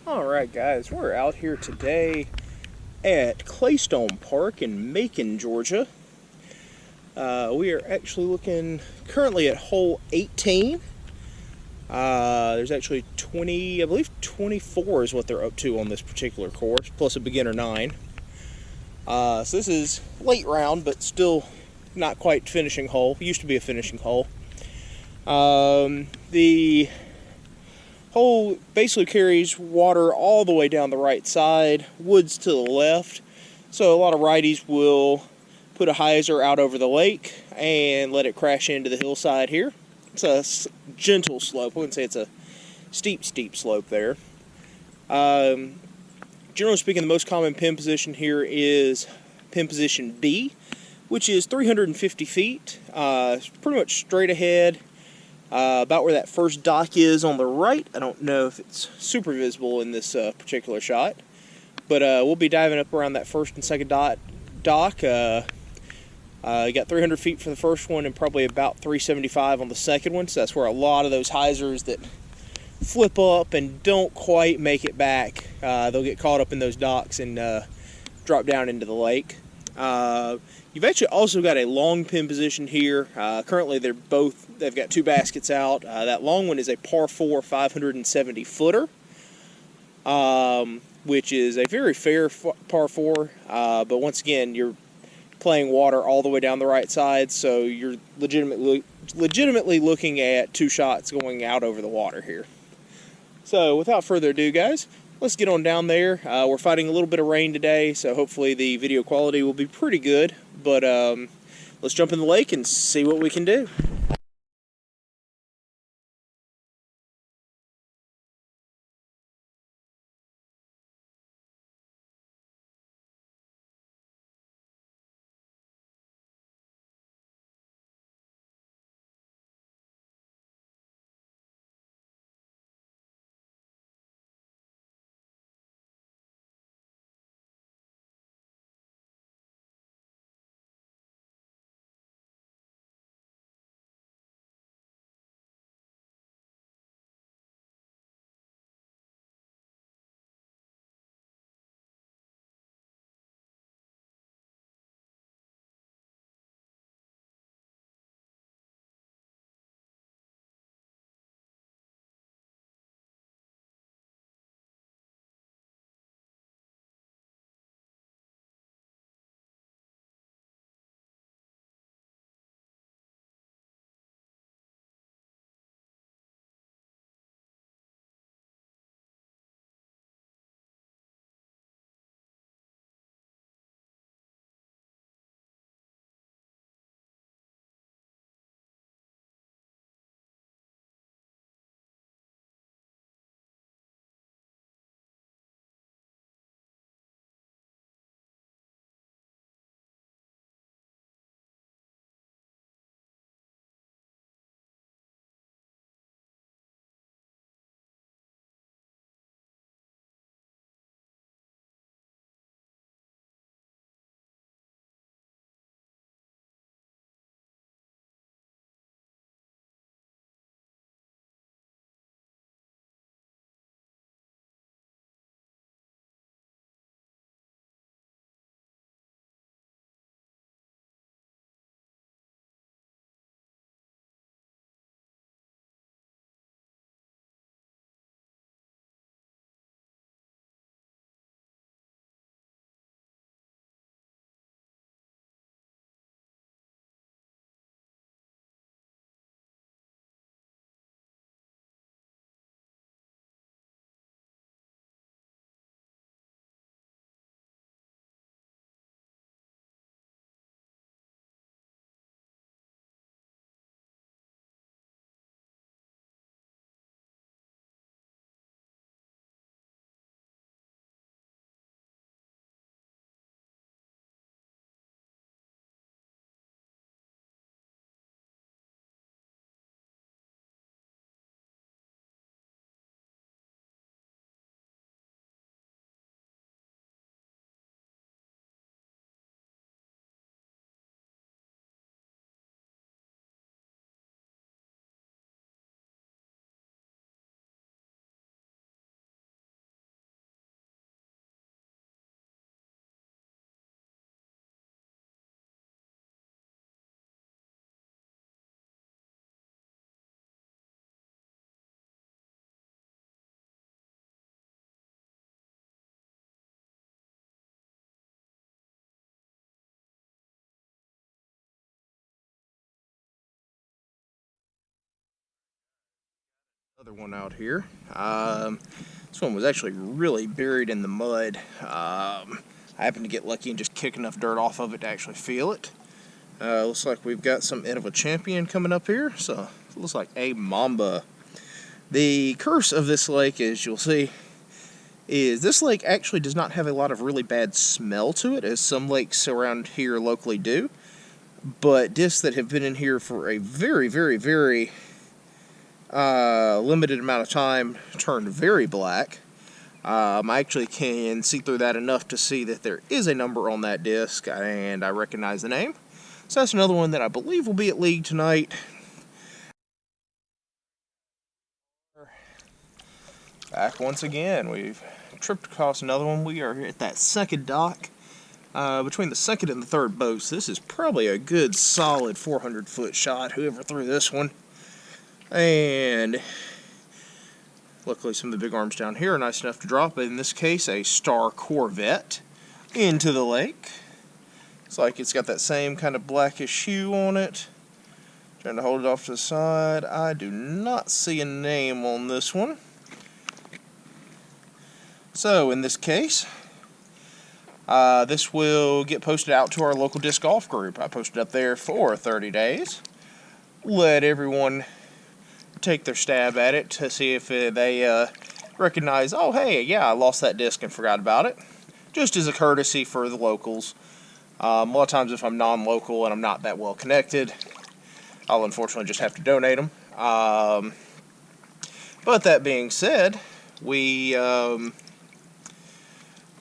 Alright guys, we're out here today at Claystone Park in Macon, Georgia. We are actually looking currently at hole 18. There's actually 20, I believe 24 is what they're up to on this particular course, plus a beginner 9. So this is late round, but still not quite finishing hole. Used to be a finishing hole. The hole basically carries water all the way down the right side, woods to the left. So a lot of righties will put a hyzer out over the lake and let it crash into the hillside here. It's a gentle slope. I wouldn't say it's a steep slope there. Generally speaking, the most common pin position here is pin position B, which is 350 feet. Pretty much straight ahead. About where that first dock is on the right. I don't know if it's super visible in this particular shot, but we'll be diving up around that first and second dock. You got 300 feet for the first one and probably about 375 on the second one, so that's where a lot of those hyzers that flip up and don't quite make it back, they'll get caught up in those docks and drop down into the lake. You've actually also got a long pin position here. Currently they've got two baskets out. That long one is a par 4 570 footer, which is a very fair par 4, but once again you're playing water all the way down the right side, so you're legitimately looking at two shots going out over the water here. So without further ado guys, let's get on down there. We're fighting a little bit of rain today, so hopefully the video quality will be pretty good. But let's jump in the lake and see what we can do. Another one out here. This one was actually really buried in the mud. I happened to get lucky and just kick enough dirt off of it to actually feel it. Looks like we've got some end of a champion coming up here. So it looks like a mamba. The curse of this lake, as you'll see, is this lake actually does not have a lot of really bad smell to it, as some lakes around here locally do. But discs that have been in here for a very, very, very limited amount of time turned very black. I actually can see through that enough to see that there is a number on that disc, and I recognize the name. So that's another one that I believe will be at League tonight. Back once again. We've tripped across another one. We are at that second dock. Between the second and the third boats, this is probably a good solid 400-foot shot, whoever threw this one. And luckily some of the big arms down here are nice enough to drop, but in this case a Star Corvette into the lake. It's like it's got that same kind of blackish hue on it. Trying to hold it off to the side. I do not see a name on this one. So in this case, this will get posted out to our local disc golf group. I posted up there for 30 days. Let everyone take their stab at it to see if they recognize, oh hey, yeah, I lost that disc and forgot about it. Just as a courtesy for the locals. A lot of times if I'm non-local and I'm not that well connected, I'll unfortunately just have to donate them. But that being said, if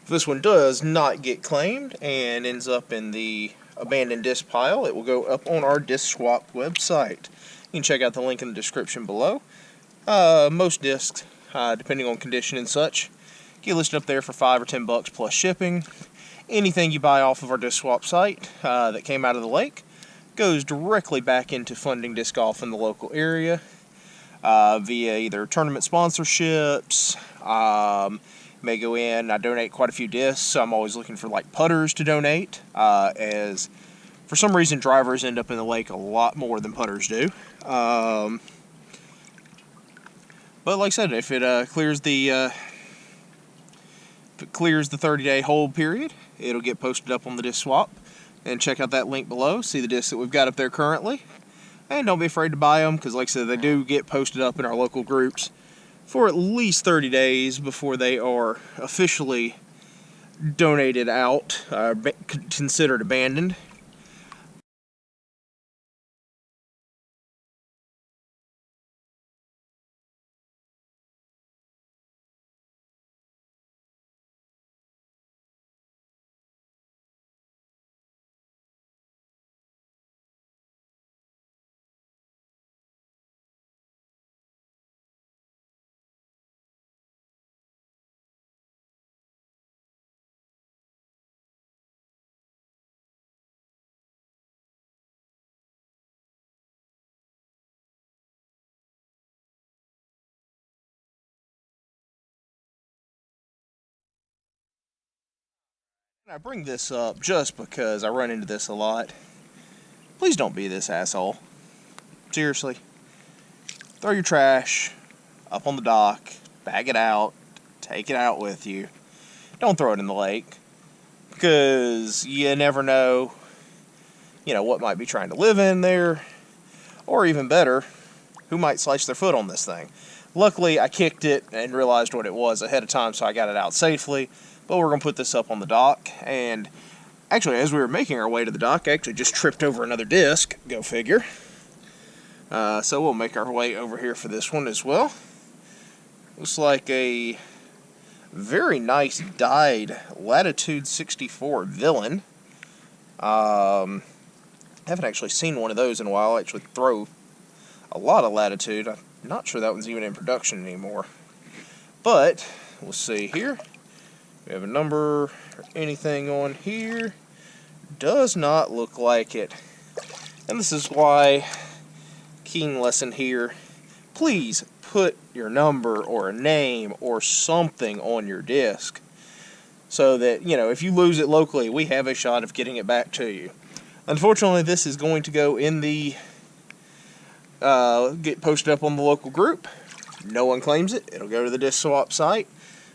this one does not get claimed and ends up in the abandoned disc pile, it will go up on our disc swap website. You can check out the link in the description below. Most discs, depending on condition and such, get listed up there for $5 or $10 plus shipping. Anything you buy off of our disc swap site that came out of the lake goes directly back into funding disc golf in the local area via either tournament sponsorships. May go in. I donate quite a few discs, so I'm always looking for like putters to donate, as for some reason drivers end up in the lake a lot more than putters do. But like I said, if it clears the 30-day hold period, it'll get posted up on the disc swap. And check out that link below. See the discs that we've got up there currently. And don't be afraid to buy them, because like I said, they do get posted up in our local groups for at least 30 days before they are officially donated out, considered abandoned. I bring this up just because I run into this a lot. Please don't be this asshole. Seriously. Throw your trash up on the dock, bag it out, take it out with you. Don't throw it in the lake, because you never know, what might be trying to live in there, or even better, who might slice their foot on this thing. Luckily, I kicked it and realized what it was ahead of time, so I got it out safely. But we're going to put this up on the dock, and actually, as we were making our way to the dock, I actually just tripped over another disc, go figure. So we'll make our way over here for this one as well. Looks like a very nice dyed Latitude 64 Villain. Haven't actually seen one of those in a while. I actually throw a lot of Latitude. I'm not sure that one's even in production anymore. But, we'll see here. We have a number or anything on here. Does not look like it. And this is why, keen lesson here, please put your number or a name or something on your disc, so that, if you lose it locally, we have a shot of getting it back to you. Unfortunately, this is going to go in the, get posted up on the local group, no one claims it, it'll go to the disc swap site,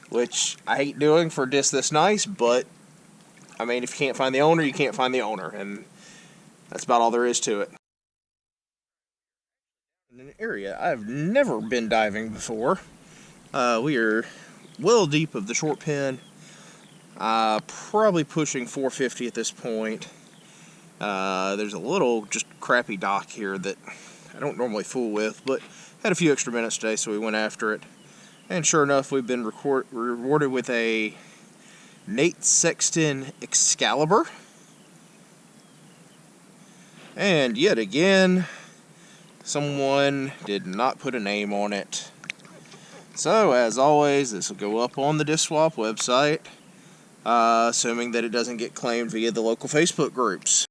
which I hate doing for a disc this nice, but I mean, if you can't find the owner, you can't find the owner, and that's about all there is to it. In an area I've never been diving before, we are well deep of the short pin, probably pushing 450 at this point. There's a little just crappy dock here that I don't normally fool with, but had a few extra minutes today, so we went after it. And sure enough, we've been rewarded with a Nate Sexton Excalibur. And yet again, someone did not put a name on it. So, as always, this will go up on the disc swap website, assuming that it doesn't get claimed via the local Facebook groups.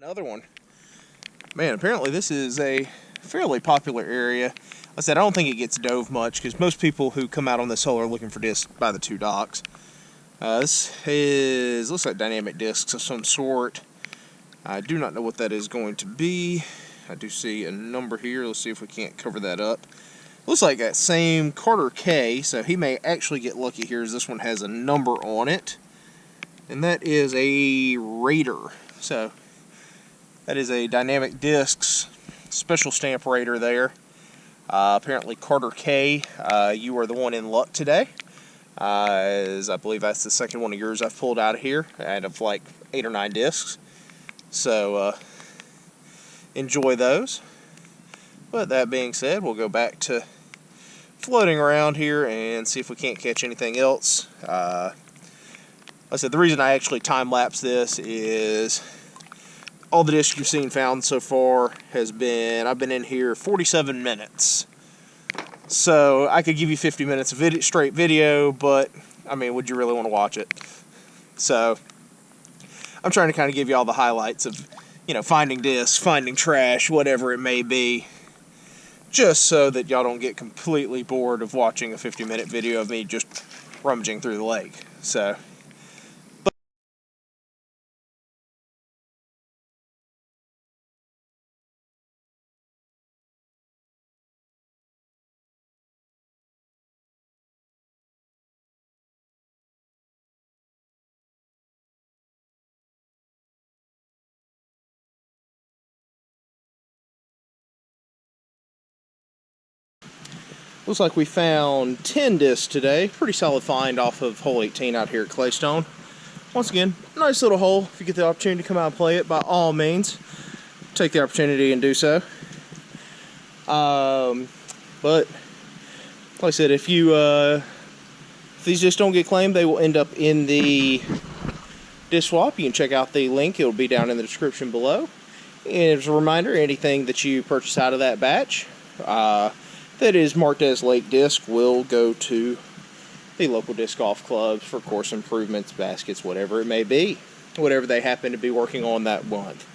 Another one. Man, apparently this is a fairly popular area. Like I said, I don't think it gets dove much because most people who come out on this hole are looking for discs by the two docks. Looks like dynamic discs of some sort. I do not know what that is going to be. I do see a number here. Let's see if we can't cover that up. Looks like that same Carter K, so he may actually get lucky here as this one has a number on it. And that is a Raider. So that is a Dynamic Discs special stamp Raider there. Apparently Carter K, you are the one in luck today. As I believe that's the second one of yours I've pulled out of here, out of like 8 or 9 discs. So enjoy those. But that being said, we'll go back to floating around here and see if we can't catch anything else. Like I said, the reason I actually time-lapse this is all the discs you've seen found so far has been, I've been in here 47 minutes. So I could give you 50 minutes of straight video, but I mean, would you really want to watch it? So I'm trying to kind of give you all the highlights of, you know, finding discs, finding trash, whatever it may be, just so that y'all don't get completely bored of watching a 50-minute video of me just rummaging through the lake. So looks like we found 10 discs today. Pretty solid find off of hole 18 out here at Claystone. Once again, nice little hole. If you get the opportunity to come out and play it, by all means, take the opportunity and do so. But like I said, if these discs don't get claimed, they will end up in the disc swap. You can check out the link. It'll be down in the description below. And as a reminder, anything that you purchase out of that batch that is marked as lake disc will go to the local disc golf clubs for course improvements, baskets, whatever it may be, whatever they happen to be working on that month.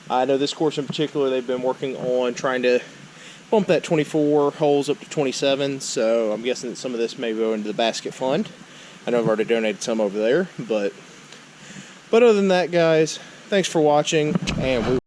I know this course in particular, they've been working on trying to bump that 24 holes up to 27, so I'm guessing that some of this may go into the basket fund. I know I've already donated some over there, but other than that, guys, Thanks for watching, and we